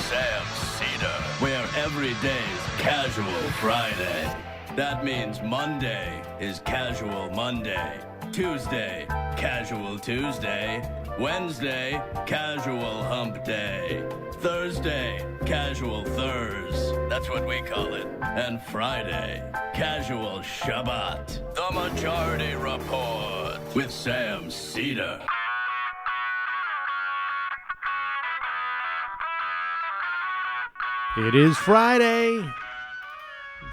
Sam Seder, where every day's Casual Friday. That means Monday is Casual Monday, Tuesday, Casual Tuesday, Wednesday, Casual Hump Day, Thursday, Casual Thurs, that's what we call it, and Friday, Casual Shabbat. The Majority Report with Sam Seder. It is Friday,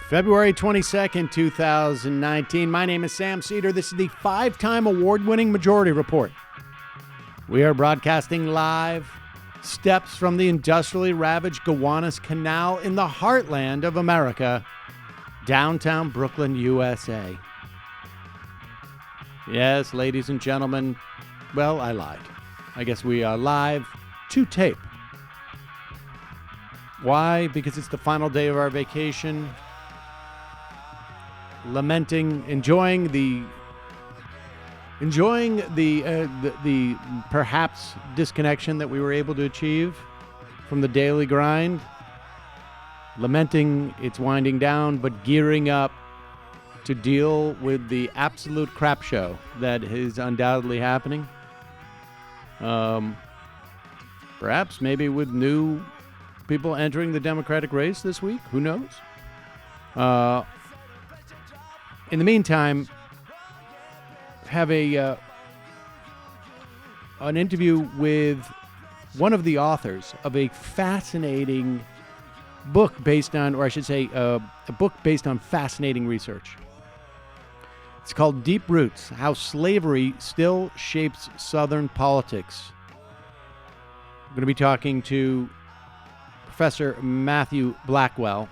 February 22nd, 2019. My name is Sam Seder. This is the 5-time award-winning Majority Report. We are broadcasting live steps from the industrially ravaged Gowanus Canal in the heartland of America, downtown Brooklyn, USA. Yes, ladies and gentlemen, well, I lied. I guess we are live to tape. Why? Because it's the final day of our vacation. Lamenting, enjoying the perhaps disconnection that we were able to achieve from the daily grind. Lamenting it's winding down, but gearing up to deal with the absolute crap show that is undoubtedly happening. Perhaps maybe with new people entering the Democratic race this week. Who knows? In the meantime, have an interview with one of the authors of a fascinating book based on, or I should say, a book based on fascinating research. It's called Deep Roots: How Slavery Still Shapes Southern Politics. I'm going to be talking to Professor Matthew Blackwell.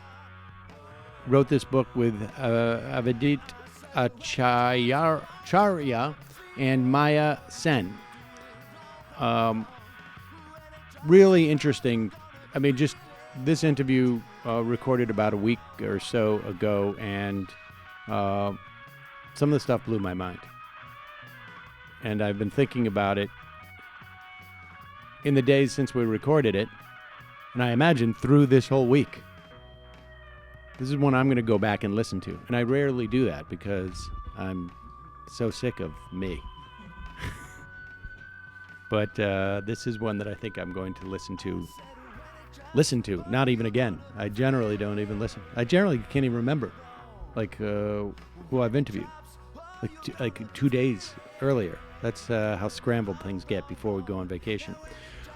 Wrote this book with Avidit Acharya and Maya Sen. Really interesting. I mean, just this interview recorded about a week or so ago, and some of the stuff blew my mind. And I've been thinking about it in the days since we recorded it, and I imagine through this whole week. This is one I'm going to go back and listen to. And I rarely do that because I'm so sick of me. But this is one that I think I'm going to listen to, not even again. I generally don't even listen. I generally can't even remember, who I've interviewed, like 2 days earlier. That's how scrambled things get before we go on vacation.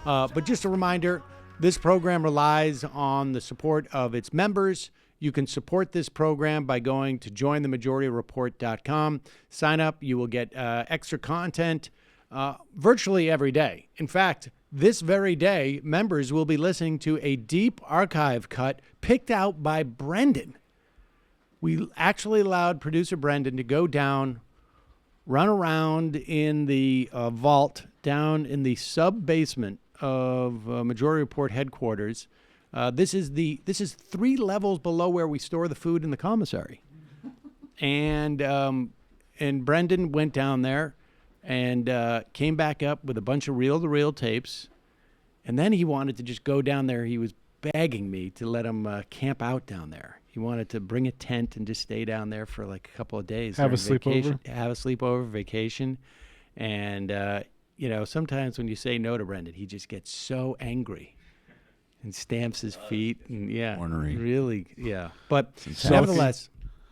But just a reminder, this program relies on the support of its members. You can support this program by going to jointhemajorityreport.com. Sign up. You will get extra content virtually every day. In fact, this very day, members will be listening to a deep archive cut picked out by Brendan. We actually allowed producer Brendan to go down, run around in the vault down in the sub-basement of Majority Report headquarters. This is 3 levels below where we store the food in the commissary, and Brendan went down there and came back up with a bunch of reel-to-reel tapes, and then he wanted to just go down there. He was begging me to let him camp out down there. He wanted to bring a tent and just stay down there for like a couple of days. Have a sleepover, vacation, and sometimes when you say no to Brendan, he just gets so angry and stamps his feet, and ornery. Really, yeah. But nevertheless,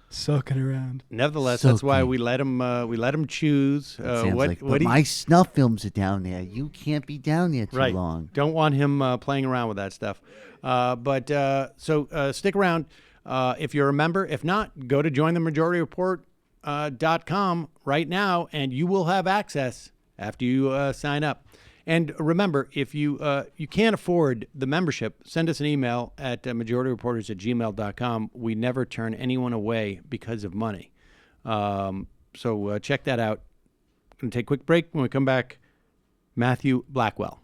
sulking around. That's why we let him choose. My snuff films are down there. You can't be down there too long. Don't want him playing around with that stuff. So stick around if you're a member. If not, go to jointhemajorityreport.com right now, and you will have access after you sign up. And remember, if you can't afford the membership, send us an email at majorityreporters@gmail.com. We never turn anyone away because of money. So check that out. I'm going to take a quick break. When we come back, Matthew Blackwell.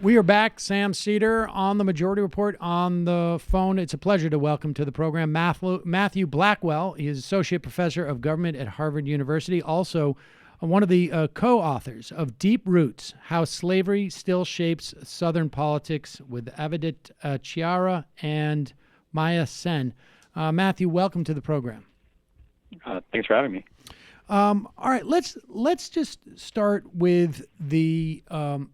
We are back. Sam Seder on the Majority Report on the phone. It's a pleasure to welcome to the program Matthew Blackwell. He is Associate Professor of Government at Harvard University, also one of the co-authors of Deep Roots, How Slavery Still Shapes Southern Politics, with Avidit Chiara and Maya Sen. Matthew, welcome to the program. Thanks for having me. All right, let's just start with the I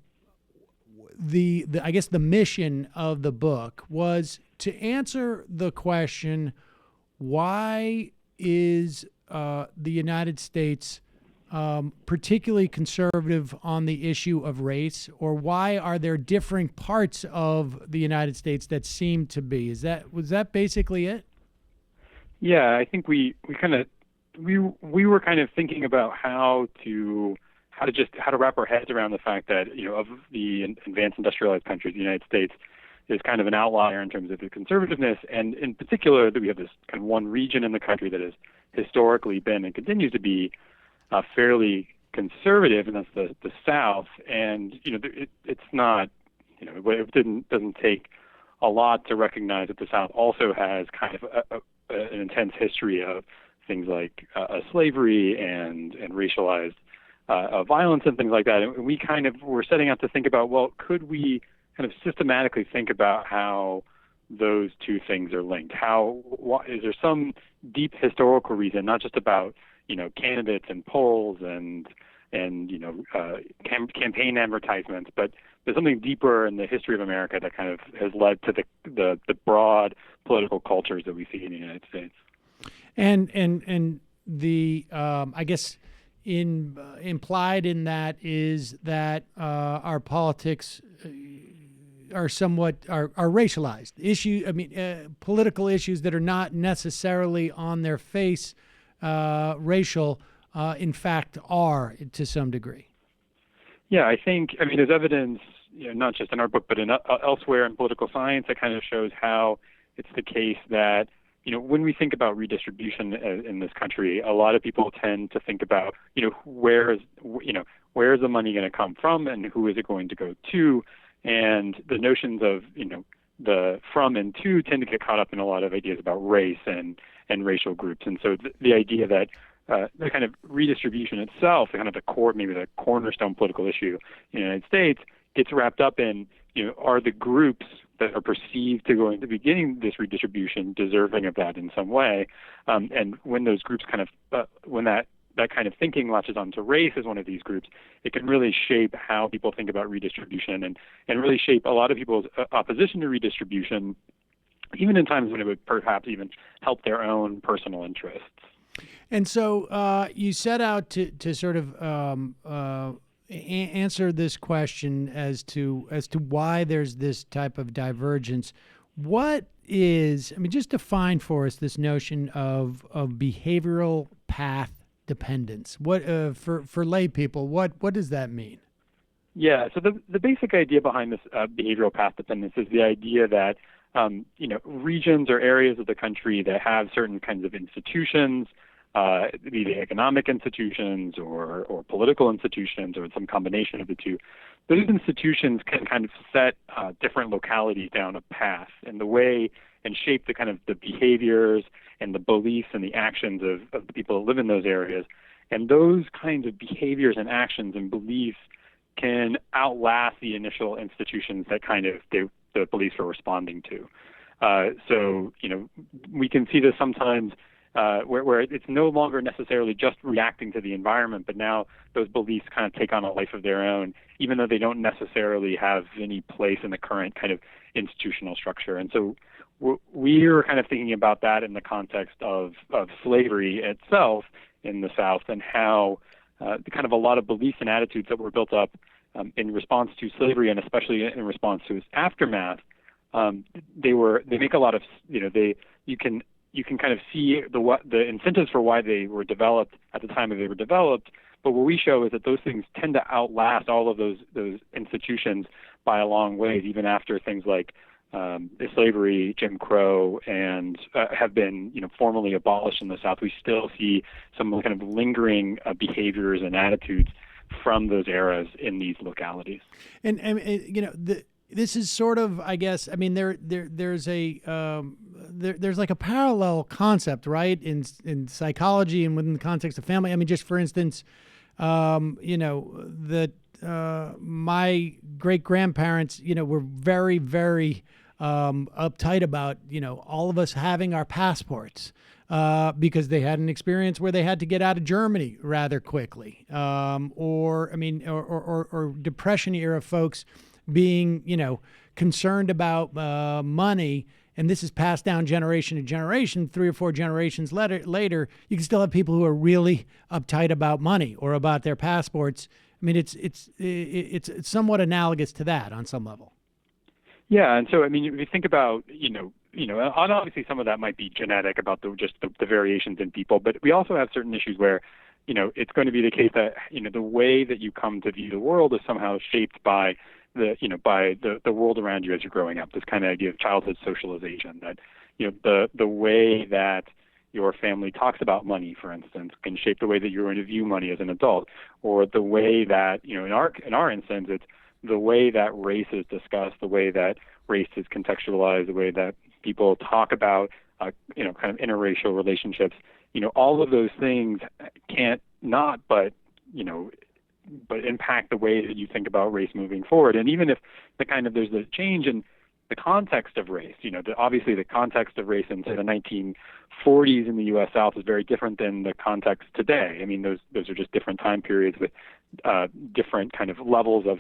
guess the mission of the book was to answer the question, why is the United States particularly conservative on the issue of race, or why are there differing parts of the United States that seem to be? Was that basically it? Yeah, I think we were kind of thinking about how to wrap our heads around the fact that, of the advanced industrialized countries, the United States is kind of an outlier in terms of the conservativeness, and in particular that we have this kind of one region in the country that has historically been and continues to be fairly conservative, and that's the South. And it's not, it doesn't take a lot to recognize that the South also has kind of an intense history of things like slavery and racialized violence and things like that. And we kind of were setting out to think about, well, could we kind of systematically think about how those two things are linked? Is there some deep historical reason, not just about candidates and polls and campaign advertisements, but there's something deeper in the history of America that kind of has led to the broad political cultures that we see in the United States. And the I guess implied in that is that our politics are somewhat are racialized political issues that are not necessarily on their face racial, in fact, are to some degree. Yeah, I think there's evidence, not just in our book, but in elsewhere in political science, that kind of shows how it's the case that when we think about redistribution in this country, a lot of people tend to think about where is the money going to come from and who is it going to go to, and the notions of the from and to tend to get caught up in a lot of ideas about race and racial groups. And so the idea that the kind of redistribution itself, kind of the core, maybe the cornerstone political issue in the United States, gets wrapped up in, are the groups that are perceived to going to be getting this redistribution deserving of that in some way? And when those groups kind of, when that kind of thinking latches onto race as one of these groups, it can really shape how people think about redistribution and really shape a lot of people's opposition to redistribution, even in times when it would perhaps even help their own personal interests. And so you set out to sort of answer this question as to why there's this type of divergence. What is, just define for us this notion of behavioral path dependence. What for lay people, what does that mean? Yeah, so the basic idea behind this behavioral path dependence is the idea that regions or areas of the country that have certain kinds of institutions, be they economic institutions or political institutions or some combination of the two, those institutions can kind of set different localities down a path in the way and shape the kind of the behaviors and the beliefs and the actions of the people that live in those areas. And those kinds of behaviors and actions and beliefs can outlast the initial institutions that kind of the beliefs are responding to. So, we can see this sometimes where it's no longer necessarily just reacting to the environment, but now those beliefs kind of take on a life of their own, even though they don't necessarily have any place in the current kind of institutional structure. And so we're kind of thinking about that in the context of slavery itself in the South, and how kind of a lot of beliefs and attitudes that were built up in response to slavery, and especially in response to its aftermath, they make a lot of, you can kind of see the incentives for why they were developed at the time that they were developed. But what we show is that those things tend to outlast all of those institutions by a long ways, even after things like slavery, Jim Crow, and have been formally abolished in the South. We still see some kind of lingering behaviors and attitudes from those eras in these localities. And this is sort of, I guess, there's like a parallel concept, right, in psychology and within the context of family. Just for instance, that my great grandparents, were very, very uptight about, all of us having our passports because they had an experience where they had to get out of Germany rather quickly, or Depression era folks being, concerned about money. And this is passed down generation to generation. 3 or 4 generations later, you can still have people who are really uptight about money or about their passports. I mean, it's somewhat analogous to that on some level. Yeah, and so if you think about and obviously some of that might be genetic about the variations in people, but we also have certain issues where it's going to be the case that the way that you come to view the world is somehow shaped by the world around you as you're growing up. This kind of idea of childhood socialization, that the way that your family talks about money, for instance, can shape the way that you're going to view money as an adult, or the way that in our instance, it's the way that race is discussed, the way that race is contextualized, the way that people talk about kind of interracial relationships. All of those things can't not but impact the way that you think about race moving forward. And even if there's a change in the context of race, obviously the context of race in say the 1940s in the U.S. South is very different than the context today. I mean, those are just different time periods with different kind of levels of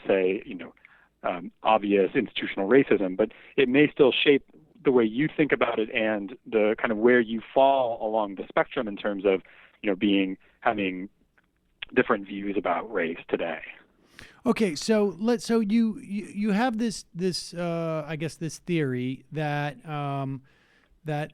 obvious institutional racism, but it may still shape the way you think about it and the kind of where you fall along the spectrum in terms of having different views about race today. Okay, so you have this I guess this theory that that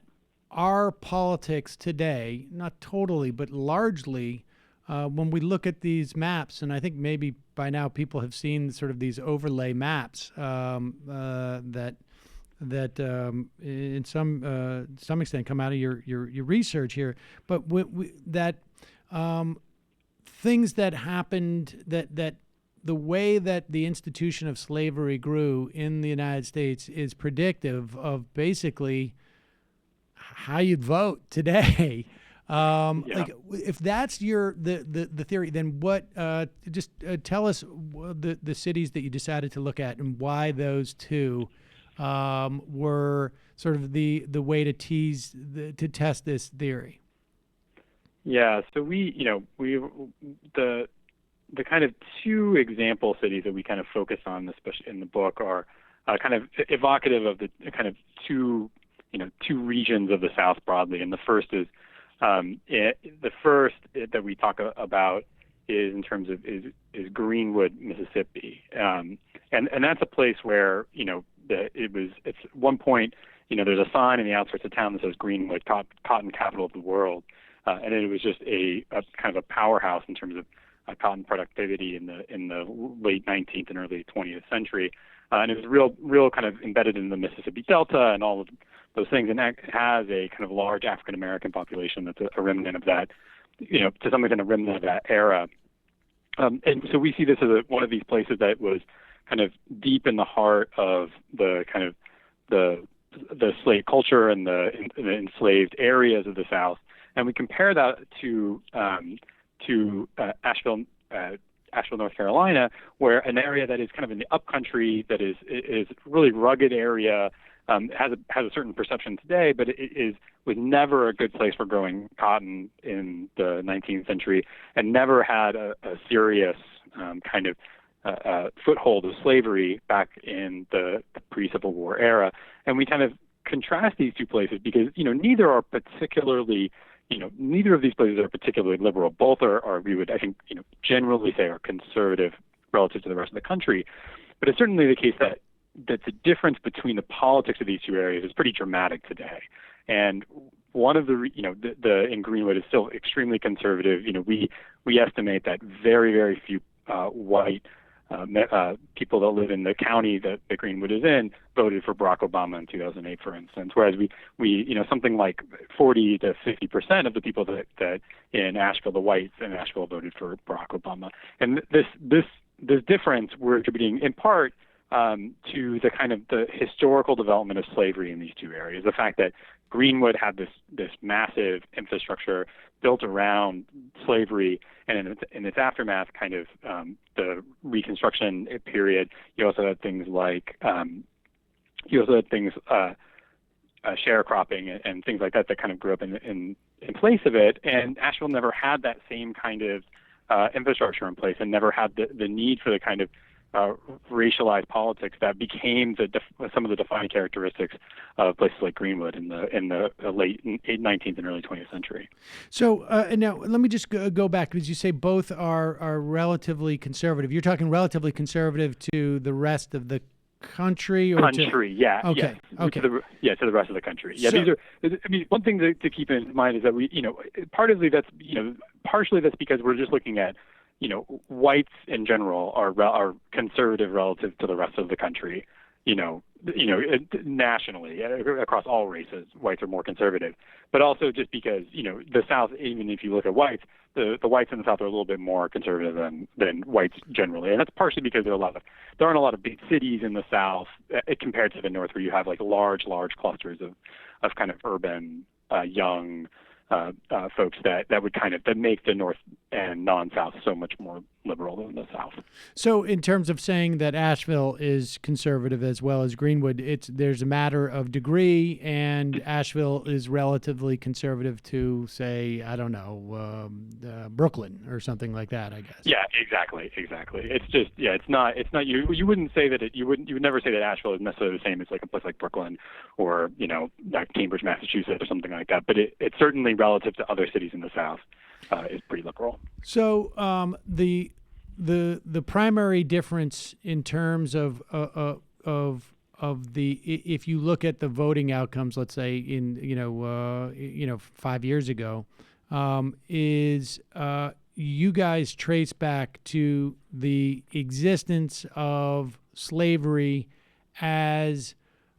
our politics today, not totally but largely, when we look at these maps, and I think maybe by now people have seen sort of these overlay maps that in some extent come out of your research here, but things that happened, that the way that the institution of slavery grew in the United States is predictive of basically how you'd vote today. Like, if that's the theory, then what? Just tell us the cities that you decided to look at and why those two were sort of the way to test this theory. Yeah, so the kind of 2 example cities that we kind of focus on, especially in the book, are kind of evocative of the kind of two regions of the South broadly. And the first is that we talk about is in terms of is Greenwood, Mississippi, and that's a place where it's at one point there's a sign in the outskirts of town that says Greenwood, cotton capital of the world. And it was just a kind of a powerhouse in terms of cotton productivity in the late 19th and early 20th century, and it was real kind of embedded in the Mississippi Delta and all of those things. And that has a kind of large African American population that's a remnant of that, to some extent a remnant of that era. And so we see this as one of these places that was kind of deep in the heart of the kind of the slave culture and the enslaved areas of the South. And we compare that to Asheville, North Carolina, where an area that is kind of in the upcountry, that is really rugged area, has a certain perception today, but was never a good place for growing cotton in the 19th century, and never had a serious kind of foothold of slavery back in the pre-Civil War era. And we kind of contrast these two places because neither of these places are particularly liberal. Both are we would, I think, generally say are conservative relative to the rest of the country. But it's certainly the case that the difference between the politics of these two areas is pretty dramatic today. And one of the in Greenwood is still extremely conservative. We estimate that very, very few white people that live in the county that Greenwood is in voted for Barack Obama in 2008, for instance. Whereas we something like 40 to 50% of the people that in Asheville, the whites in Asheville, voted for Barack Obama. And this difference we're attributing in part to the kind of the historical development of slavery in these two areas. The fact that Greenwood had this massive infrastructure built around slavery, and in its aftermath, kind of the Reconstruction period. You also had things like sharecropping and things like that kind of grew up in place of it. And Asheville never had that same kind of infrastructure in place, and never had the need for the kind of racialized politics that became some of the defining characteristics of places like Greenwood in the late 19th and early 20th century. So now let me just go back, because you say both are relatively conservative. You're talking relatively conservative to the rest of the country, or yeah. Okay. Yes. Okay. To the rest of the country. Yeah. So, one thing to keep in mind is that partially that's because we're just looking at, whites in general are conservative relative to the rest of the country. Nationally, across all races, whites are more conservative. But also just because, the South, even if you look at whites, the whites in the South are a little bit more conservative than whites generally. And that's partially because there aren't a lot of big cities in the South compared to the North, where you have like large clusters of kind of urban, young folks that would that make the North and non-South so much more liberal than the South. So in terms of saying that Asheville is conservative as well as Greenwood, there's a matter of degree, and Asheville is relatively conservative to, say, I don't know, Brooklyn or something like that, I guess. Yeah, exactly. It's just, it's not you wouldn't say that you would never say that Asheville is necessarily the same as like a place like Brooklyn or, like Cambridge, Massachusetts or something like that. But it's certainly relative to other cities in the South is pretty liberal. So the primary difference in terms of the, if you look at the voting outcomes, let's say in 5 years ago, is you guys trace back to the existence of slavery as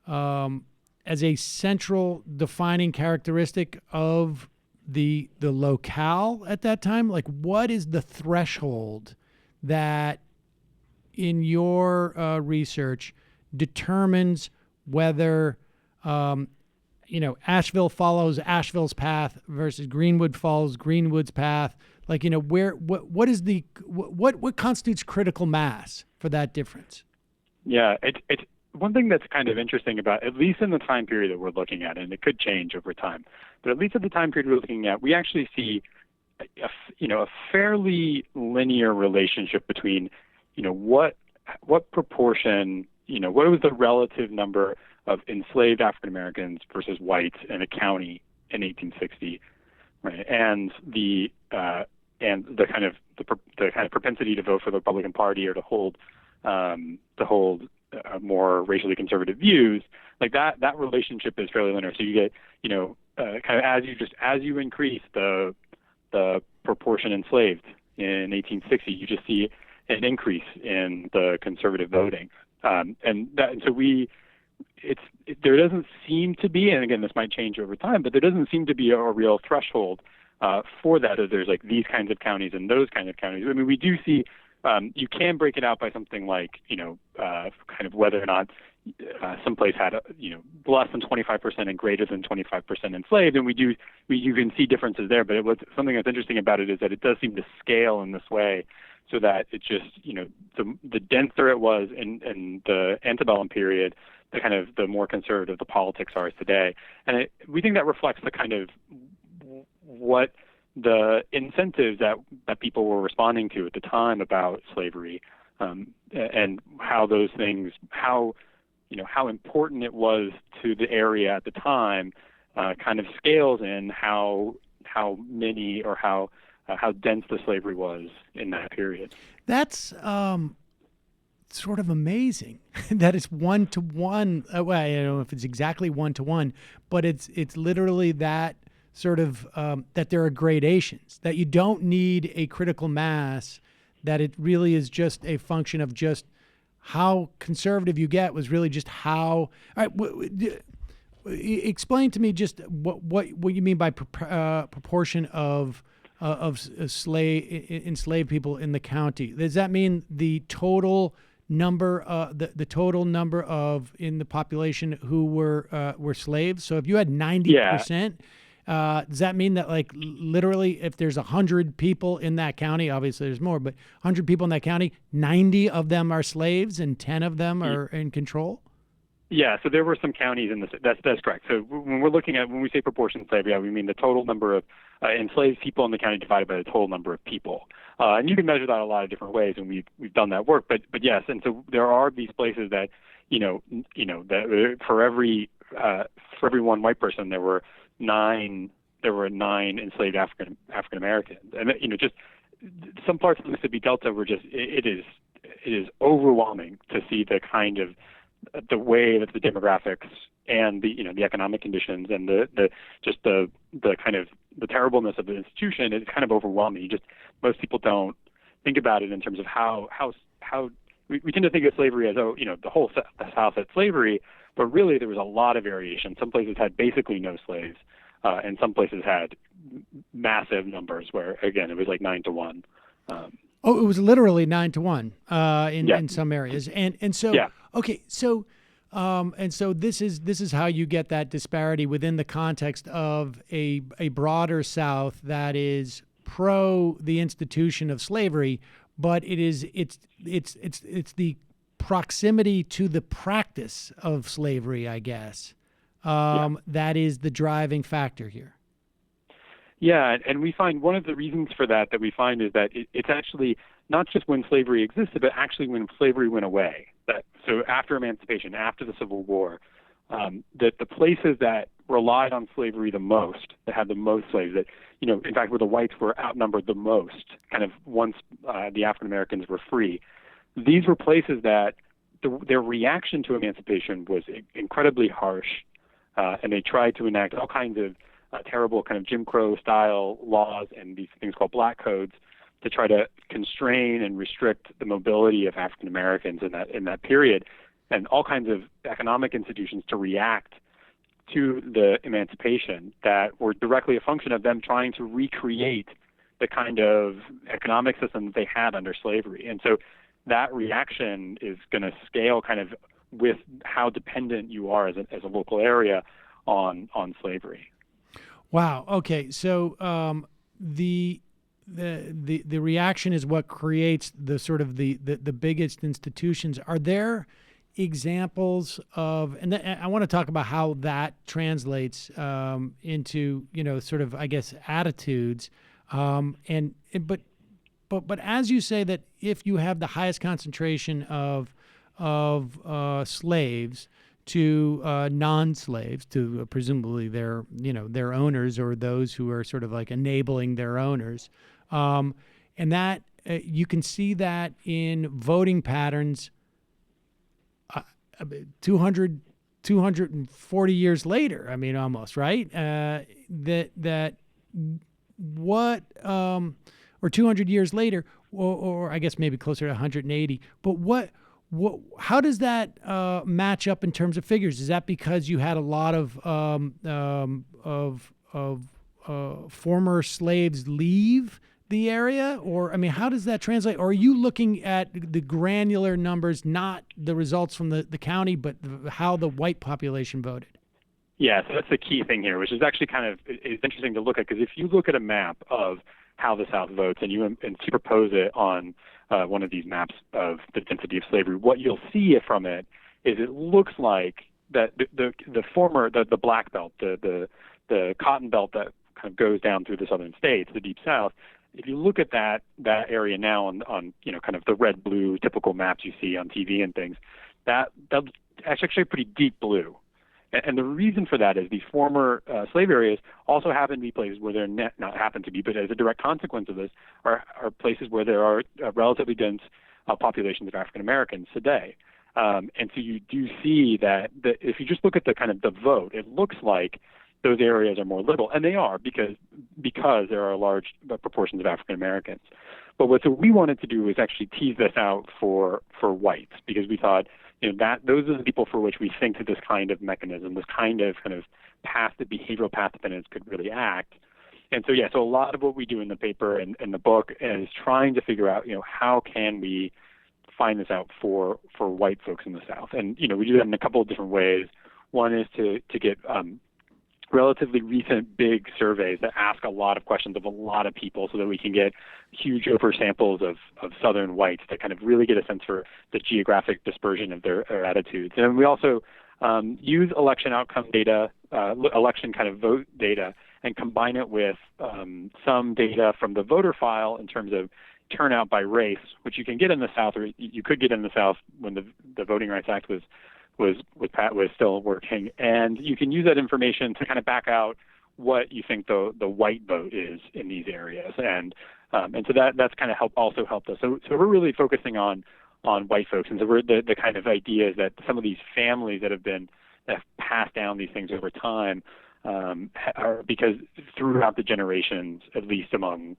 a central defining characteristic of the locale at that time. Like, what is the threshold that in your research determines whether Asheville follows Asheville's path versus Greenwood follows Greenwood's path? Like, what constitutes critical mass for that difference? Yeah, it's one thing that's kind of interesting about, at least in the time period that we're looking at, and it could change over time, but at least at the time period we're looking at, we actually see a fairly linear relationship between, what proportion, what was the relative number of enslaved African Americans versus whites in a county in 1860, right? And the kind of propensity to vote for the Republican Party or to hold more racially conservative views, like that relationship is fairly linear. So you get, kind of as you increase the proportion enslaved in 1860, you just see an increase in the conservative voting, there doesn't seem to be, and again this might change over time, but there doesn't seem to be a real threshold for that. As there's like these kinds of counties and those kinds of counties. I mean, we do see. You can break it out by something like, kind of whether or not some place had, less than 25% and greater than 25% enslaved, and you can see differences there. But something that's interesting about it is that it does seem to scale in this way, so that it just, the denser it was in the antebellum period, the more conservative the politics are today, and we think that reflects the kind of what the incentives that people were responding to at the time about slavery, and how those things, how important it was to the area at the time, kind of scales in how many or how dense the slavery was in that period. That's sort of amazing that it's 1-to-1. Well, I don't know if it's exactly 1-to-1, but it's literally that sort of that there are gradations, that you don't need a critical mass, that it really is just a function of just how conservative you get was really just how. All right, explain to me just what you mean by proportion of enslaved people in the county. Does that mean the total number, the total number of in the population who were slaves? So if you had 90%, does that mean that like literally if there's 100 people in that county, obviously there's more, but 100 people in that county, 90 of them are slaves and 10 of them are in control? Yeah, so there were some counties in this. That's correct. So when we say proportion slavery, we mean the total number of enslaved people in the county divided by the total number of people. And you can measure that a lot of different ways, and we've done that work. But yes, and so there are these places that that for every one white person there were nine enslaved African Americans, and just some parts of the Mississippi Delta were just it is overwhelming to see the kind of the way that the demographics and the economic conditions and the kind of the terribleness of the institution is kind of overwhelming. Most people don't think about it in terms of how we tend to think of slavery as the whole South had slavery, but really there was a lot of variation. Some places had basically no slaves, and some places had massive numbers where again it was like 9 to 1. Oh, it was literally 9 to 1 in some areas, and so okay, so and so this is how you get that disparity within the context of a broader South that is pro the institution of slavery, but it's the proximity to the practice of slavery, I guess, that is the driving factor here. Yeah, and we find one of the reasons for that we find is that it's actually not just when slavery existed, but actually when slavery went away. So after emancipation, after the Civil War, that the places that relied on slavery the most, that had the most slaves, that in fact where the whites were outnumbered the most, kind of once the African Americans were free, these were places that their reaction to emancipation was incredibly harsh, and they tried to enact all kinds of terrible kind of Jim Crow style laws and these things called black codes to try to constrain and restrict the mobility of African Americans in that period, and all kinds of economic institutions to react to the emancipation that were directly a function of them trying to recreate the kind of economic system that they had under slavery. And so that reaction is going to scale kind of with how dependent you are as a local area on slavery. Wow. Okay. So the reaction is what creates the sort of the biggest institutions. Are there examples of, and I want to talk about how that translates into sort of, I guess, attitudes. But as you say that if you have the highest concentration of slaves to non-slaves, to presumably their owners or those who are sort of like enabling their owners, and that you can see that in voting patterns 240 years later. I mean, almost, right? Or 200 years later, or I guess maybe closer to 180. But how does that match up in terms of figures? Is that because you had a lot of former slaves leave the area, or I mean, how does that translate? Or are you looking at the granular numbers, not the results from the county, but how the white population voted? Yeah, so that's the key thing here, which is actually kind of it's interesting to look at, because if you look at a map of how the South votes and you superpose it on one of these maps of the density of slavery, what you'll see from it is it looks like that the former the Black Belt, the cotton belt that kind of goes down through the southern states, the Deep South. If you look at that area now on kind of the red blue typical maps you see on TV and things, that's actually pretty deep blue. And the reason for that is the former slave areas also happen to be places where they're not happen to be, but as a direct consequence of this, are places where there are relatively dense populations of African Americans today. And so you do see that if you just look at the kind of the vote, it looks like those areas are more liberal, and they are because there are large proportions of African Americans. But what we wanted to do was actually tease this out for whites, because we thought that those are the people for which we think that this kind of mechanism, this kind of the behavioral path dependence could really act. And so a lot of what we do in the paper and the book is trying to figure out how can we find this out for white folks in the South. And we do that in a couple of different ways. One is to get relatively recent big surveys that ask a lot of questions of a lot of people so that we can get huge oversamples of Southern whites to kind of really get a sense for the geographic dispersion of their attitudes. And we also use election outcome data, election kind of vote data, and combine it with some data from the voter file in terms of turnout by race, which you can get in the South, or you could get in the South when the Voting Rights Act was still working, and you can use that information to kind of back out what you think the white vote is in these areas, and so that's kind of helped us. So we're really focusing on white folks, and so we're the kind of idea is that some of these families that have passed down these things over time are because throughout the generations, at least among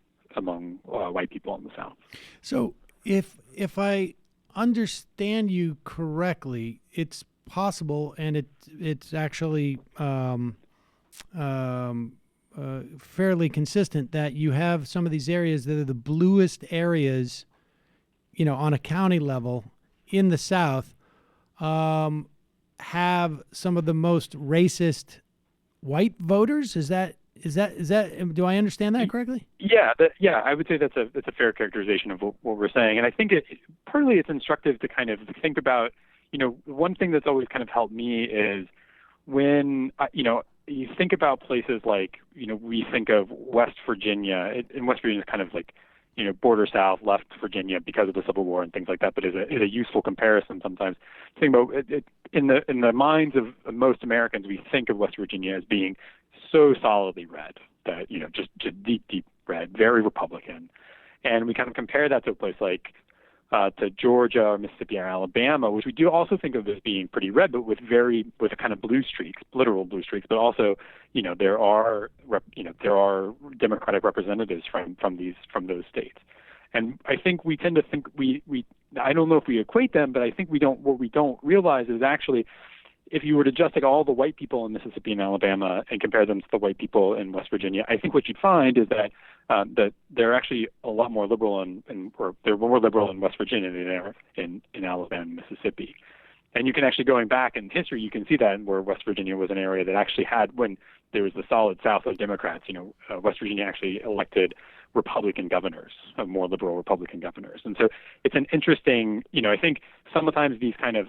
white people in the South. So if I understand you correctly, it's possible, and it's actually fairly consistent that you have some of these areas that are the bluest areas, on a county level in the South, have some of the most racist white voters. Is that? Do I understand that correctly? Yeah, I would say that's a fair characterization of what we're saying, and I think partly it's instructive to kind of think about. One thing that's always kind of helped me is when you think about places like we think of West Virginia, and West Virginia is kind of like border South, left Virginia because of the Civil War and things like that, but is a useful comparison sometimes. Think about it, in the minds of most Americans, we think of West Virginia as being so solidly red that just deep red, very Republican, and we kind of compare that to a place like to Georgia or Mississippi or Alabama, which we do also think of as being pretty red, but with a kind of blue streaks, literal blue streaks. But also, there are Democratic representatives from those states, and I think we tend to think I don't know if we equate them, but I think what we don't realize is actually, if you were to just take all the white people in Mississippi and Alabama and compare them to the white people in West Virginia, I think what you'd find is that they're actually a lot more liberal or they're more liberal in West Virginia than they are in Alabama and Mississippi. And you can actually, going back in history, you can see that where West Virginia was an area that actually had, when there was the solid South of Democrats, West Virginia actually elected Republican governors, more liberal Republican governors. And so it's an interesting, I think sometimes these kind of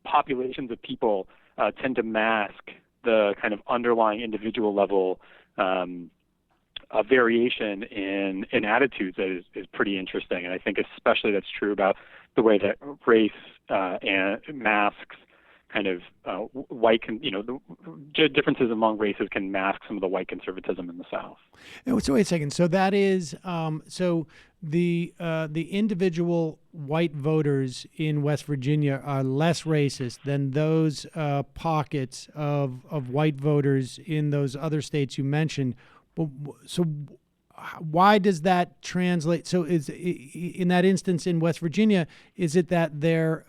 populations of people tend to mask the kind of underlying individual level variation in attitudes that is pretty interesting. And I think especially that's true about the way that race and masks kind of the differences among races can mask some of the white conservatism in the South. So wait a second. So that is so the individual white voters in West Virginia are less racist than those pockets of white voters in those other states you mentioned. So why does that translate? So is in that instance in West Virginia, is it that their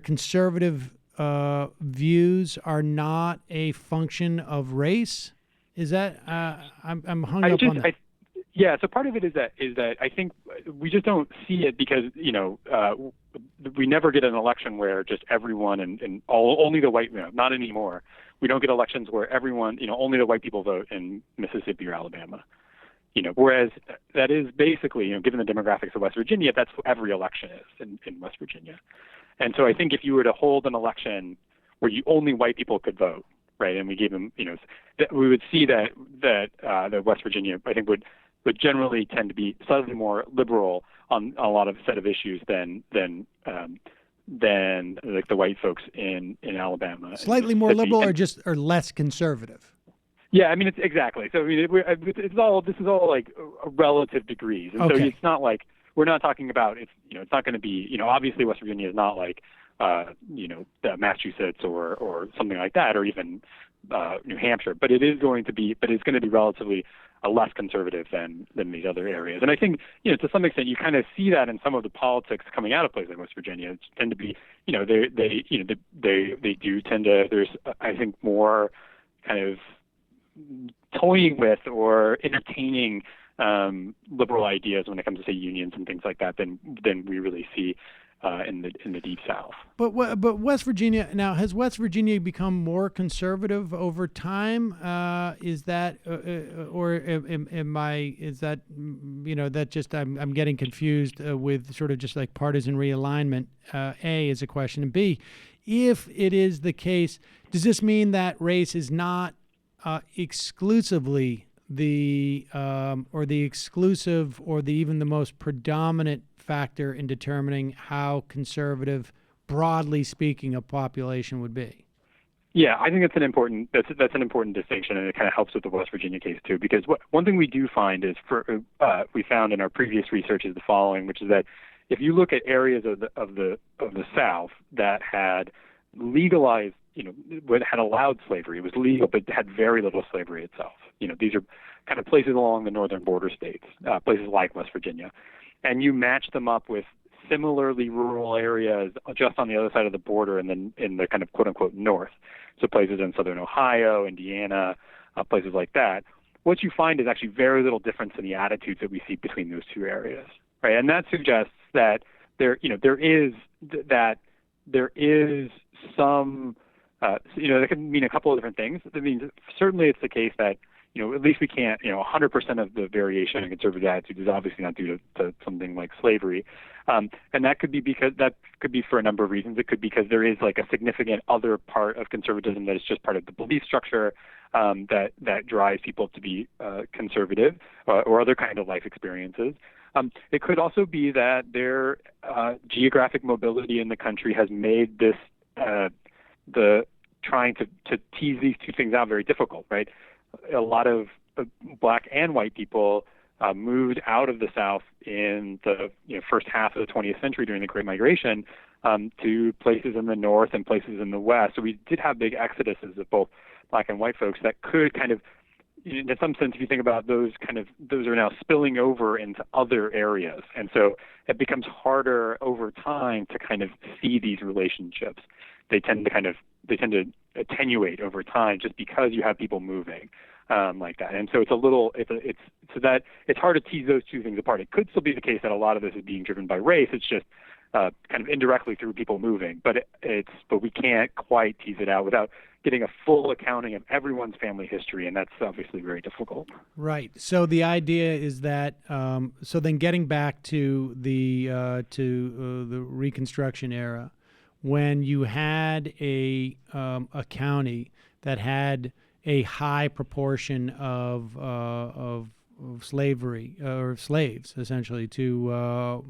conservative views are not a function of race? Is that I'm hung up on that. Yeah, so part of it is that I think we just don't see it because we never get an election where just everyone and only the white, not anymore. We don't get elections where everyone, only the white people vote in Mississippi or Alabama. Whereas that is basically, given the demographics of West Virginia, that's what every election is in West Virginia. And so I think if you were to hold an election where only white people could vote, right, and we gave them, we would see that West Virginia, I think, would generally tend to be slightly more liberal on a lot of set of issues than like the white folks in Alabama. Slightly more liberal, or less conservative. Yeah, I mean, it's exactly. So I mean, this is all like relative degrees, and okay. So it's not like we're not talking about it's not going to be obviously West Virginia is not like Massachusetts or something like that, or even New Hampshire, but it's going to be relatively less conservative than these other areas. And I think to some extent you kind of see that in some of the politics coming out of places like West Virginia. It tend to be they do tend to, there's I think more kind of toying with or entertaining liberal ideas when it comes to say unions and things like that than we really see in the Deep South. But West Virginia now, has West Virginia become more conservative over time? Is that or am I? Is that that just I'm getting confused with sort of just like partisan realignment? A is a question, and B, if it is the case, does this mean that race is not exclusively the exclusive or even the most predominant factor in determining how conservative, broadly speaking, a population would be? Yeah, I think that's an important distinction, and it kind of helps with the West Virginia case too. Because one thing we do find is we found in our previous research is the following, which is that if you look at areas of the South that had legalized, had allowed slavery, it was legal, but had very little slavery itself. These are kind of places along the northern border states, places like West Virginia. And you match them up with similarly rural areas just on the other side of the border and then in the kind of quote-unquote north, so places in southern Ohio, Indiana, places like that. What you find is actually very little difference in the attitudes that we see between those two areas, right? And that suggests that there is some, that can mean a couple of different things. That means certainly it's the case that at least we can't, 100% of the variation in conservative attitudes is obviously not due to something like slavery. And that could be for a number of reasons. It could be because there is like a significant other part of conservatism that is just part of the belief structure that drives people to be conservative or other kind of life experiences. It could also be that their geographic mobility in the country has made this, the trying to tease these two things out very difficult, right? A lot of black and white people moved out of the South in the first half of the 20th century during the Great Migration to places in the North and places in the West. So we did have big exoduses of both black and white folks that could kind of, in some sense, if you think about those are now spilling over into other areas. And so it becomes harder over time to kind of see these relationships. They tend to attenuate over time just because you have people moving like that. And so it's hard to tease those two things apart. It could still be the case that a lot of this is being driven by race. It's just kind of indirectly through people moving, but we can't quite tease it out without getting a full accounting of everyone's family history, and that's obviously very difficult. Right. So the idea is that so then getting back to the Reconstruction era, when you had a county that had a high proportion of slavery or slaves, essentially to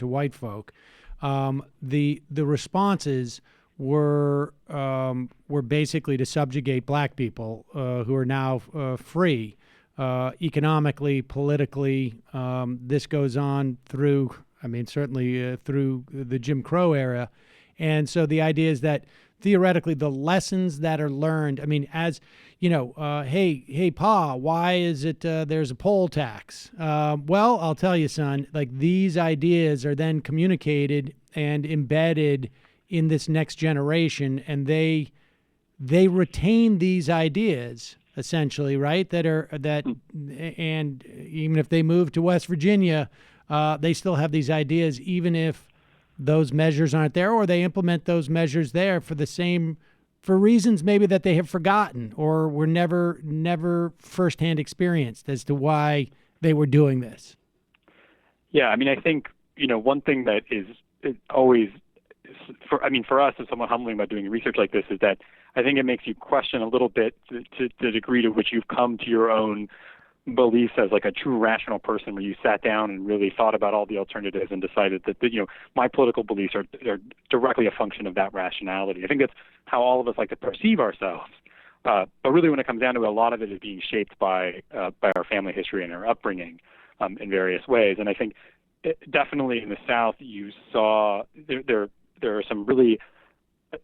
white folk, the responses were basically to subjugate black people who are now free economically, politically. This goes on through, certainly through the Jim Crow era. And so the idea is that theoretically the lessons that are learned, as hey, Pa, why is it there's a poll tax? Well, I'll tell you, son, like these ideas are then communicated and embedded in this next generation, and they retain these ideas essentially, right? And even if they move to West Virginia, they still have these ideas, even if those measures aren't there, or they implement those measures there for reasons maybe that they have forgotten or were never firsthand experienced as to why they were doing this. Yeah, I think one thing that is always for us as someone humbling about doing research like this is that I think it makes you question a little bit to the degree to which you've come to your own beliefs as like a true rational person, where you sat down and really thought about all the alternatives and decided that my political beliefs are directly a function of that rationality. I think that's how all of us like to perceive ourselves. But really, when it comes down to it, a lot of it is being shaped by our family history and our upbringing in various ways. And I think definitely in the South, you saw there are some really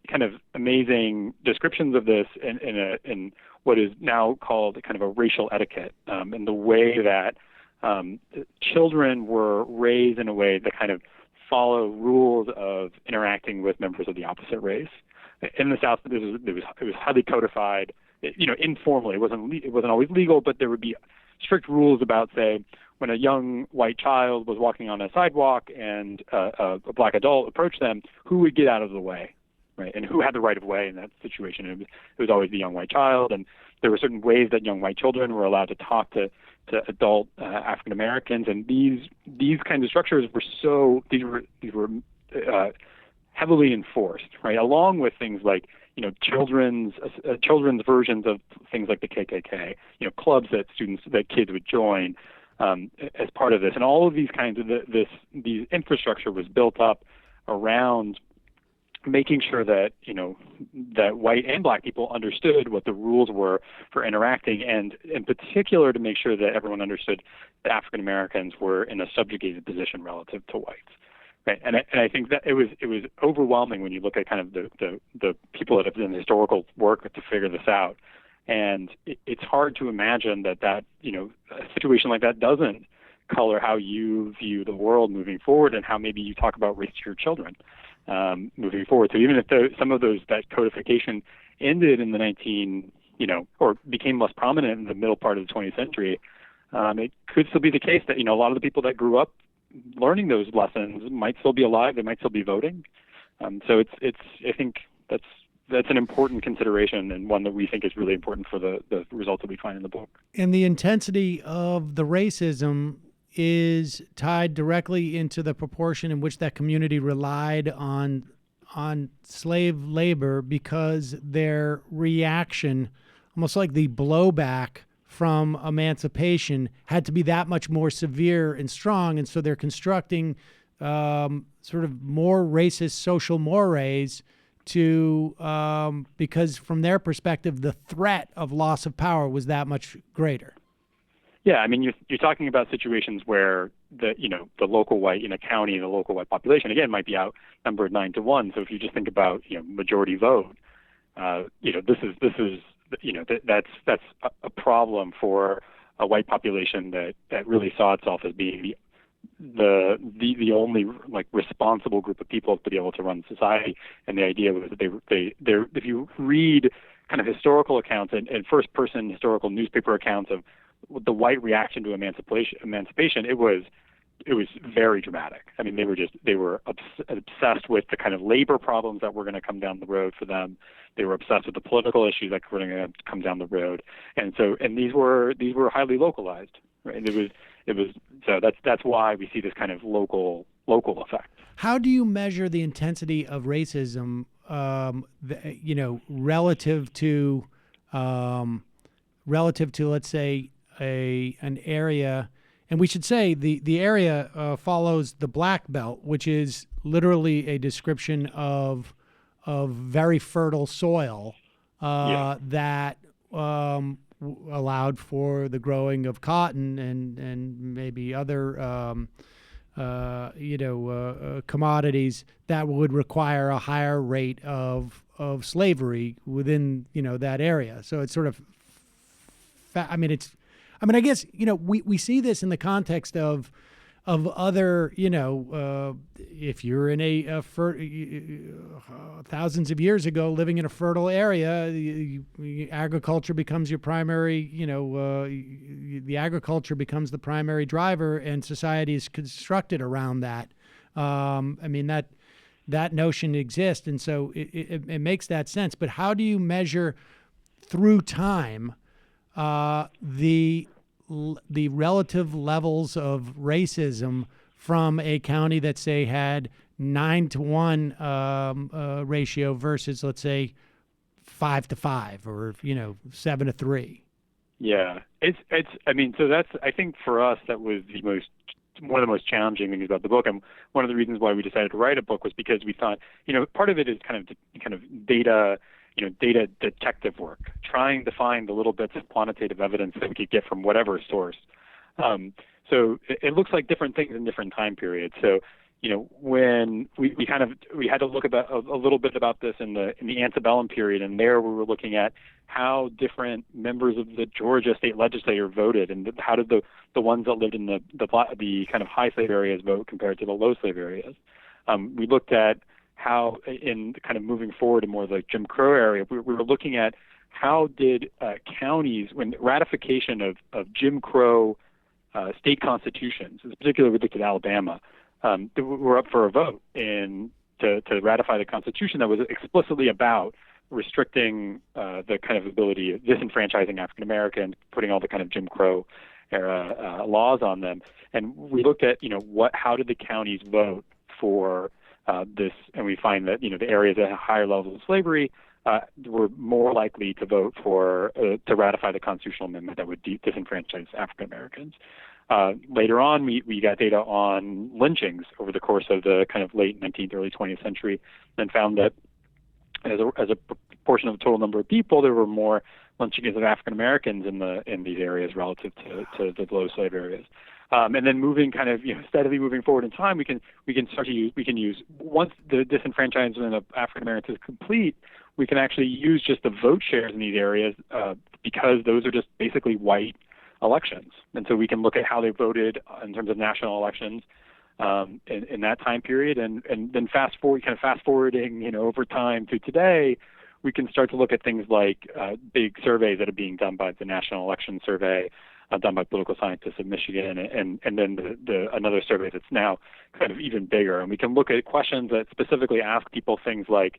kind of amazing descriptions of this in what is now called kind of a racial etiquette, and the way that children were raised in a way that kind of follow rules of interacting with members of the opposite race. In the South, it was highly codified, informally. It wasn't always legal, but there would be strict rules about, say, when a young white child was walking on a sidewalk and a black adult approached them, who would get out of the way, right? And who had the right of way in that situation? It was always the young white child, and there were certain ways that young white children were allowed to talk to adult African Americans, and these kinds of structures were heavily enforced, right? Along with things like children's versions of things like the KKK, clubs that kids would join as part of this, and all of these kinds of these infrastructure was built up around making sure that that white and black people understood what the rules were for interacting, and in particular to make sure that everyone understood that African Americans were in a subjugated position relative to whites. Right. And I think that it was overwhelming when you look at kind of the people that have done historical work to figure this out. And it's hard to imagine that a situation like that doesn't color how you view the world moving forward, and how maybe you talk about race to your children moving forward. So even if some of that codification ended in the or became less prominent in the middle part of the 20th century, it could still be the case that a lot of the people that grew up learning those lessons might still be alive. They might still be voting. So I think that's an important consideration, and one that we think is really important for the results that we find in the book. And the intensity of the racism is tied directly into the proportion in which that community relied on slave labor, because their reaction, almost like the blowback from emancipation, had to be that much more severe and strong. And so they're constructing sort of more racist social mores because from their perspective, the threat of loss of power was that much greater. Yeah, I mean, you're talking about situations where the local white in a county, the local white population, again, might be outnumbered 9-1. So if you just think about majority vote, that's a problem for a white population that really saw itself as being the only responsible group of people to be able to run society. And the idea was that they if you read kind of historical accounts and first person historical newspaper accounts of the white reaction to emancipation, it was very dramatic. I mean, they were obsessed with the kind of labor problems that were going to come down the road for them. They were obsessed with the political issues that were going to come down the road, and these were highly localized. Right? So that's why we see this kind of local effect. How do you measure the intensity of racism, relative to let's say an area? And we should say the area follows the Black Belt, which is literally a description of very fertile soil that allowed for the growing of cotton and maybe other commodities that would require a higher rate of slavery within that area. So it's sort of, I guess we see this in the context of other if you're in thousands of years ago living in a fertile area, agriculture becomes your primary the agriculture becomes the primary driver, and society is constructed around that. That notion exists, and so it makes that sense. But how do you measure through time the relative levels of racism from a county that, say, had 9-1 ratio versus, let's say, 5-5 or 7-3? Yeah, so that's, I think for us that was one of the most challenging things about the book, and one of the reasons why we decided to write a book was because we thought part of it is kind of data detective work, trying to find the little bits of quantitative evidence that we could get from whatever source. So it looks like different things in different time periods. So, when we had to look about a little bit about this in the antebellum period, and there we were looking at how different members of the Georgia state legislature voted, and how did the ones that lived in the kind of high slave areas vote compared to the low slave areas. We looked at how, in kind of moving forward in more like Jim Crow area, we were looking at how did counties, when ratification of Jim Crow state constitutions, in particular we looked at Alabama, that were up for a vote to ratify the Constitution that was explicitly about restricting the kind of ability of disenfranchising African Americans, putting all the kind of Jim Crow era laws on them. And we looked at, how did the counties vote for this? And we find that, the areas that had higher levels of slavery were more likely to vote for to ratify the constitutional amendment that would disenfranchise African Americans. Later on, we got data on lynchings over the course of the kind of late 19th, early 20th century, and found that as a proportion of the total number of people, there were more lynchings of African Americans in these areas relative to the below slave areas. And then moving kind of steadily moving forward in time, we can use once the disenfranchisement of African Americans is complete, we can actually use just the vote shares in these areas because those are just basically white elections, and so we can look at how they voted in terms of national elections in that time period, and then fast forwarding over time to today, we can start to look at things like big surveys that are being done by the National Election Survey, done by political scientists of Michigan, and then another survey that's now kind of even bigger, and we can look at questions that specifically ask people things like,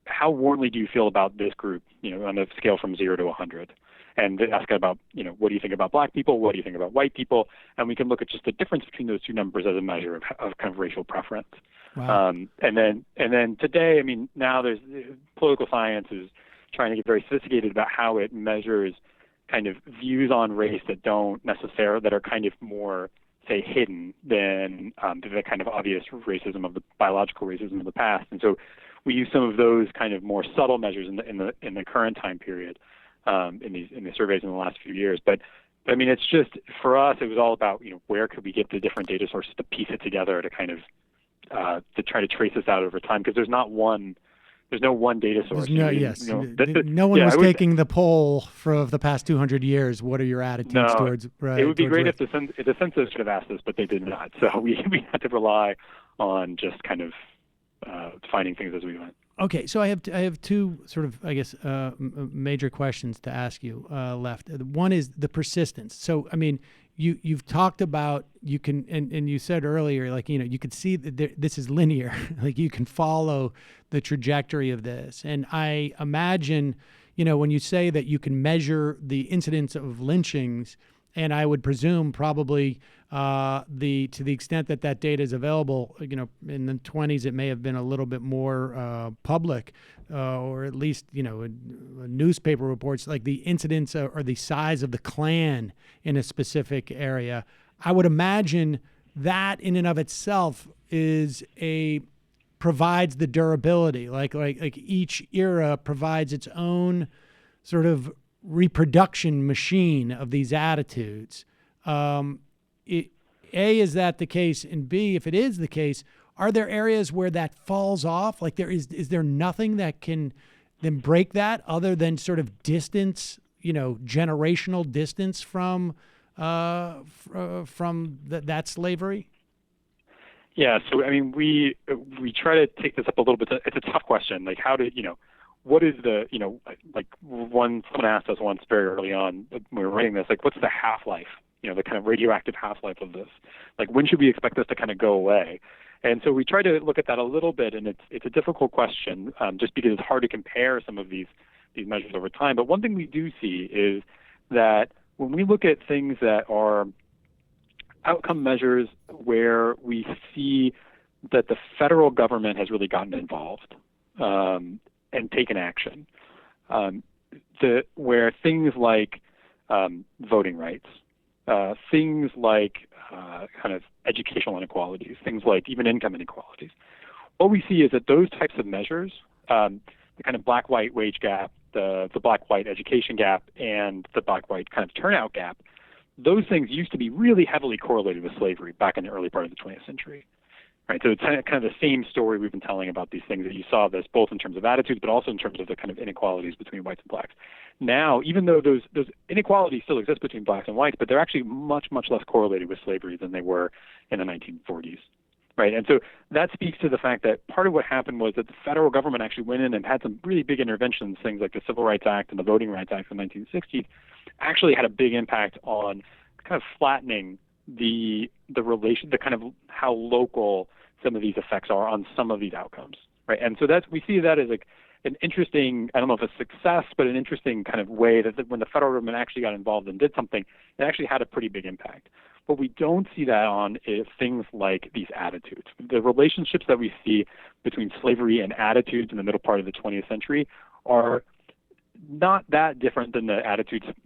how warmly do you feel about this group, on a scale from 0 to 100? And they ask about, what do you think about black people? What do you think about white people? And we can look at just the difference between those two numbers as a measure of kind of racial preference. Wow. And then today, now there's political science is trying to get very sophisticated about how it measures kind of views on race that are kind of more, say, hidden than the kind of obvious racism of the biological racism of the past. And so we use some of those kind of more subtle measures in the current time period. In the surveys in the last few years, but it's just, for us, it was all about where could we get the different data sources to piece it together to kind of to try to trace this out over time, because there's no one data source. No one was taking the poll for the past 200 years. What are your attitudes towards? It would be great if the census should have asked this, but they did not. So we had to rely on just kind of finding things as we went. Okay, so I have two sort of, I guess, major questions to ask you left. One is the persistence. So, you've talked about, you can, and you said earlier, like, you could see that this is linear. Like, you can follow the trajectory of this. And I imagine, when you say that you can measure the incidence of lynchings, and I would presume probably to the extent that data is available, in the 1920s, it may have been a little bit more public, or at least, newspaper reports, like the incidence or the size of the Klan in a specific area. I would imagine that in and of itself provides the durability, like each era provides its own sort of reproduction machine of these attitudes. Is that the case? And B, if it is the case, are there areas where that falls off? Like, is there nothing that can then break that other than sort of distance, generational distance from that slavery? Yeah. So, we try to take this up a little bit. It's a tough question. Like, what is the, someone asked us once very early on when we were writing this, like, what's the half-life, the kind of radioactive half-life of this? Like, when should we expect this to kind of go away? And so we try to look at that a little bit, and it's a difficult question, just because it's hard to compare some of these measures over time. But one thing we do see is that when we look at things that are outcome measures where we see that the federal government has really gotten involved, and taken action, where things like voting rights, things like kind of educational inequalities, things like even income inequalities, what we see is that those types of measures, the kind of black-white wage gap, the black-white education gap, and the black-white kind of turnout gap, those things used to be really heavily correlated with slavery back in the early part of the 20th century. Right, so it's kind of the same story we've been telling about these things, that you saw this both in terms of attitudes, but also in terms of the kind of inequalities between whites and blacks. Now, even though those inequalities still exist between blacks and whites, but they're actually much, much less correlated with slavery than they were in the 1940s. Right, and so that speaks to the fact that part of what happened was that the federal government actually went in and had some really big interventions, things like the Civil Rights Act and the Voting Rights Act in the 1960s, actually had a big impact on kind of flattening the relation, the kind of how local some of these effects are on some of these outcomes, right? And so we see that as like an interesting, I don't know if it's success, but an interesting kind of way that when the federal government actually got involved and did something, it actually had a pretty big impact. What we don't see that on is things like these attitudes. The relationships that we see between slavery and attitudes in the middle part of the 20th century are not that different than the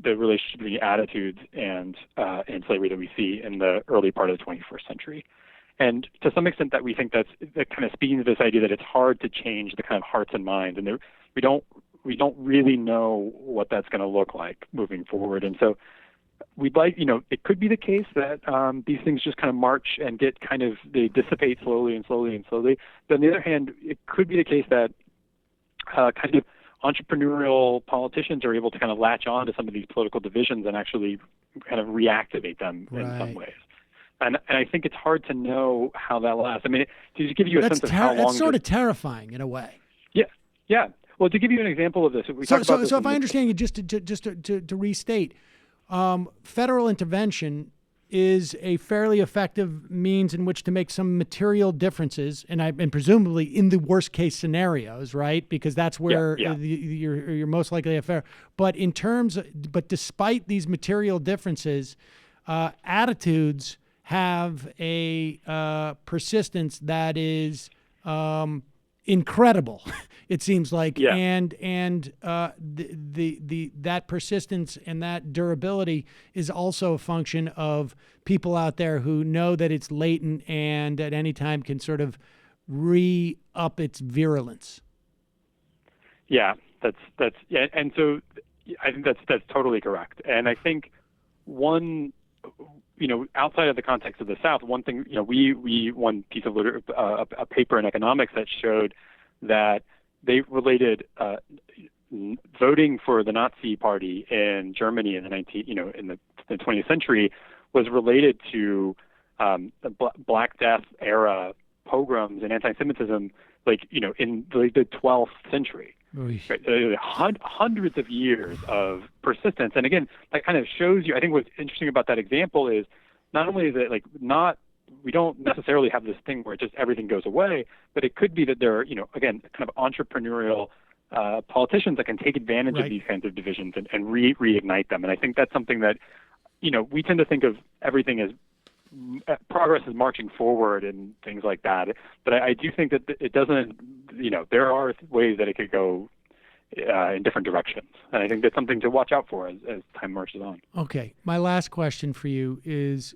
relationship between attitudes and slavery that we see in the early part of the 21st century. And to some extent that we think that kind of speaking to this idea that it's hard to change the kind of hearts and minds, and we don't really know what that's going to look like moving forward. And so we'd like, it could be the case that these things just kind of march and they dissipate slowly and slowly and slowly. But on the other hand, it could be the case that kind of entrepreneurial politicians are able to kind of latch on to some of these political divisions and actually kind of reactivate them in some ways. And I think it's hard to know how that lasts. I mean, to give you a sense of how long. That's sort of terrifying in a way. Yeah. Well, to give you an example of this, So if I understand you, just to restate, federal intervention is a fairly effective means in which to make some material differences, and presumably in the worst case scenarios, right? Because that's where you're most likely affair. But despite these material differences, attitudes have a persistence that is incredible. It seems like, and that persistence and that durability is also a function of people out there who know that it's latent and at any time can sort of re-up its virulence. Yeah, that's and so I think that's totally correct. And I think outside of the context of the South, one thing, we one piece of a paper in economics that showed that they related voting for the Nazi Party in Germany in the 20th century was related to the Black Death era pogroms and anti-Semitism, in the 12th century. Right? Hundreds of years of persistence. And again, that kind of shows you, I think what's interesting about that example is not only is it we don't necessarily have this thing where just everything goes away, but it could be that there are, again, kind of entrepreneurial politicians that can take advantage of these kinds of divisions and reignite them. And I think that's something that, we tend to think of everything as progress is marching forward and things like that. But I do think that it doesn't, there are ways that it could go in different directions. And I think that's something to watch out for as time marches on. Okay. My last question for you is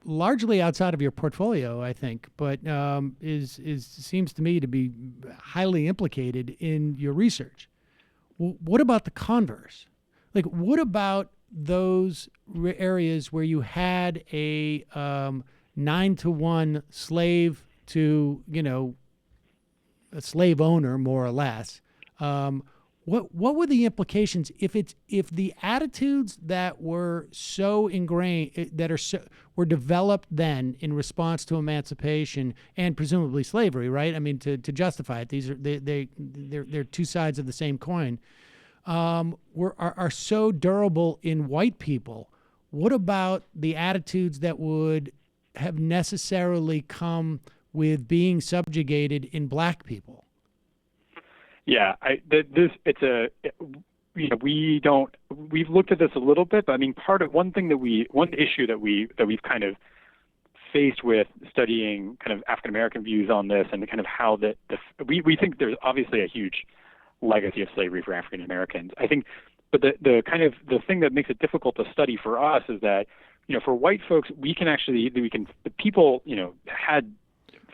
largely outside of your portfolio, I think, but seems to me to be highly implicated in your research. What about the converse? What about those areas where you had a 9-to-1 slave to, a slave owner, more or less? What were the implications if the attitudes that were so ingrained, were developed then in response to emancipation and presumably slavery, right? I mean, to justify it, they're two sides of the same coin. Are so durable in white people. What about the attitudes that would have necessarily come with being subjugated in black people? Yeah, we've looked at this a little bit, but I mean, one issue that we've kind of faced with studying kind of African American views on this and kind of how we think there's obviously a huge legacy of slavery for African Americans. I think, but the thing that makes it difficult to study for us is that, for white folks, the people, had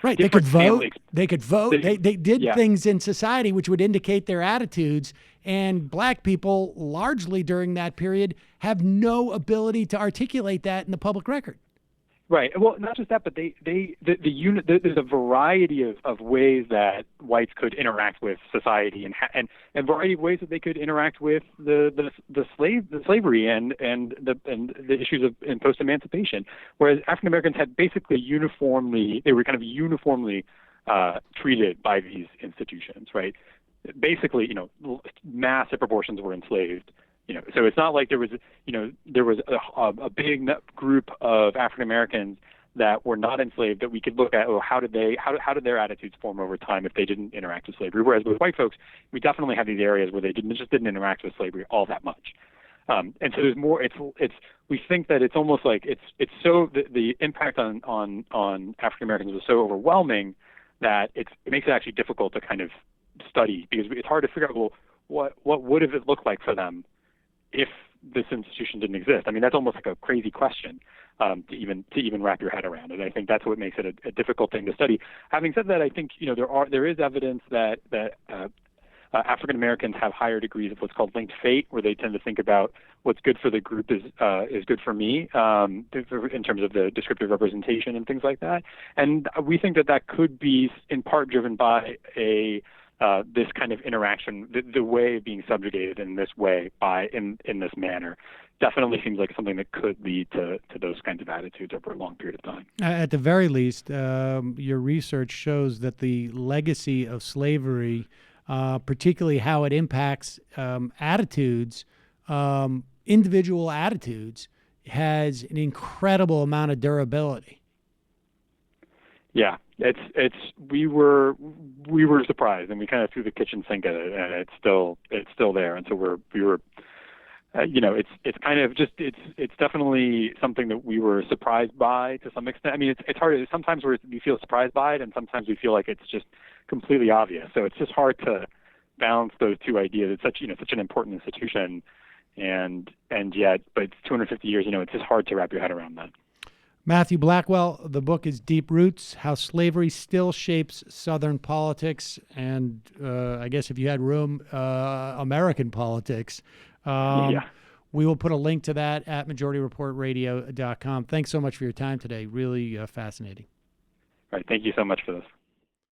right. They could vote. They could vote. They did things in society which would indicate their attitudes. And black people, largely during that period, have no ability to articulate that in the public record. Right. Well, not just that, but there's a variety of ways that whites could interact with society, and a variety of ways that they could interact with the slavery and the issues of post emancipation. Whereas African Americans had basically uniformly treated by these institutions. Right. Basically, massive proportions were enslaved. So it's not like there was a big group of African Americans that were not enslaved that we could look at. Oh, how did their attitudes form over time if they didn't interact with slavery? Whereas with white folks, we definitely have these areas where they just didn't interact with slavery all that much. And so there's more. We think that it's almost like it's so the impact on African Americans was so overwhelming that it makes it actually difficult to kind of study, because it's hard to figure out, well, what would have it looked like for them if this institution didn't exist? I mean, that's almost like a crazy question to even wrap your head around. And I think that's what makes it a difficult thing to study. Having said that, I think there is evidence that African Americans have higher degrees of what's called linked fate, where they tend to think about what's good for the group is good for me, in terms of the descriptive representation and things like that. And we think that could be in part driven by this kind of interaction, the way of being subjugated in this way in this manner. Definitely seems like something that could lead to those kinds of attitudes over a long period of time. At the very least, your research shows that the legacy of slavery, particularly how it impacts attitudes, individual attitudes, has an incredible amount of durability. Yeah, we were surprised, and we kind of threw the kitchen sink at it, and it's still there. And so we were. It's kind of just it's definitely something that we were surprised by to some extent. I mean, it's hard. Sometimes we feel surprised by it, and sometimes we feel like it's just completely obvious. So it's just hard to balance those two ideas. It's such an important institution, and yet, but it's 250 years. It's just hard to wrap your head around that. Matthew Blackwell, the book is Deep Roots: How Slavery Still Shapes Southern Politics, and I guess if you had room, American politics. Yeah. We will put a link to that at majorityreportradio.com. Thanks so much for your time today. Really fascinating. All right. Thank you so much for this.